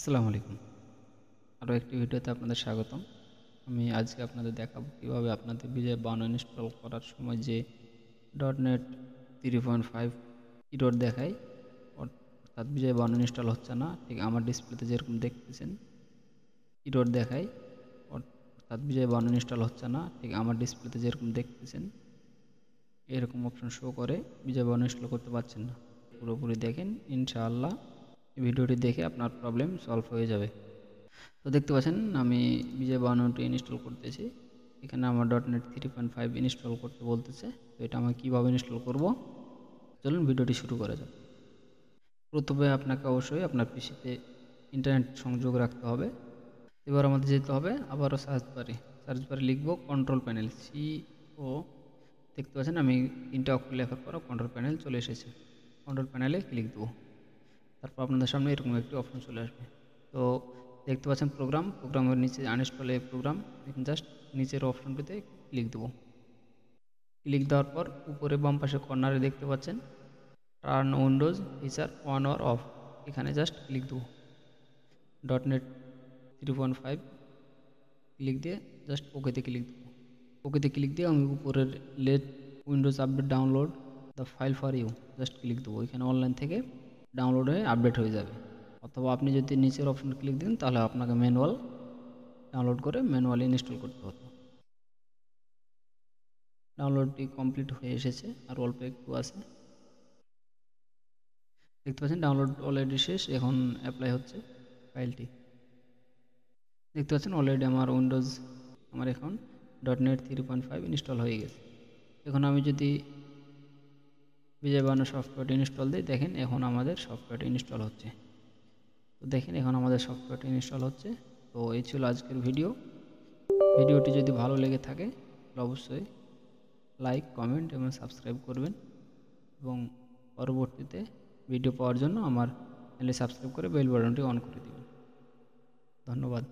আসসালামু আলাইকুম। আরও একটি ভিডিওতে আপনাদের স্বাগতম। আমি আজকে আপনাদের দেখাবো কীভাবে আপনাদের বিজয় বানো ইনস্টল করার সময় যে .NET 3.5 এরর দেখায়, অর্থাৎ বিজয় বানো ইনস্টল হচ্ছে না, ঠিক আমার ডিসপ্লেতে যেরকম দেখতেছেন এরর দেখায়, অর্থাৎ বিজয় বানো ইনস্টল হচ্ছে না, ঠিক আমার ডিসপ্লেতে যেরকম দেখতেছেন এরকম অপশন শো করে বিজয় বানো ইনস্টল করতে পারছেন না। পুরোপুরি দেখেন, ইনশাআল্লাহ এই ভিডিওটি দেখে আপনার প্রবলেম সলভ হয়ে যাবে। তো দেখতে পাচ্ছেন আমি বিজয় বানানোটি ইনস্টল করতেছি। এখানে আমার .NET 3.5 ইনস্টল করতে বলতেছে। তো এটা আমি কীভাবে ইনস্টল করব, চলুন ভিডিওটি শুরু করা যাক। প্রথমে আপনাকে অবশ্যই আপনার পিসিতে ইন্টারনেট সংযোগ রাখতে হবে। এবার আমাদের যেতে হবে আবারও সার্চ বারে লিখব কন্ট্রোল প্যানেল, CO। দেখতে পাচ্ছেন আমি 3টে অক্ষর লেখার পর কন্ট্রোল প্যানেল চলে এসেছে। কন্ট্রোল প্যানেলে ক্লিক দেবো। তারপর আপনাদের সামনে এরকম একটি অপশন চলে আসবে। তো দেখতে পাচ্ছেন প্রোগ্রামের নিচে আনইনস্টল এ প্রোগ্রাম, এখানে জাস্ট নিচের অপশনটিতে ক্লিক দেবো। ক্লিক দেওয়ার পর উপরে বাম পাশে কর্নারে দেখতে পাচ্ছেন turn Windows feature on or off, এখানে জাস্ট ক্লিক দেবো। .NET 3.5 ক্লিক দিয়ে জাস্ট ওকেতে ক্লিক দেবো। ওকেতে ক্লিক দিয়ে আমি উপরের let Windows update download the file for you just click দেবো। এখানে অনলাইন থেকে ডাউনলোড হয়ে আপডেট হয়ে যাবে। অথবা আপনি যদি নিচের অপশন ক্লিক দেন তাহলে আপনাকে ম্যানুয়াল ডাউনলোড করে ম্যানুয়ালি ইনস্টল করতে হতো। ডাউনলোডটি কমপ্লিট হয়ে এসেছে, আর অল্প একটু আছে। দেখতে পাচ্ছেন ডাউনলোড অলরেডি শেষ, এখন অ্যাপ্লাই হচ্ছে ফাইলটি। দেখতে পাচ্ছেন অলরেডি আমার এখন .NET 3.5 ইনস্টল হয়ে গেছে। এখন আমি যদি বিজয় বানো সফটওয়্যারটি ইনস্টল দিই, দেখেন এখন আমাদের সফটওয়্যারটি ইনস্টল হচ্ছে। তো দেখেন এখন আমাদের সফটওয়্যারটি ইনস্টল হচ্ছে। তো এই ছিল আজকের ভিডিওটি যদি ভালো লেগে থাকে তাহলে অবশ্যই লাইক, কমেন্ট এবং সাবস্ক্রাইব করবেন, এবং পরবর্তীতে ভিডিও পাওয়ার জন্য আমার চ্যানেল সাবস্ক্রাইব করে বেল বাটনটি অন করে দেবেন। ধন্যবাদ।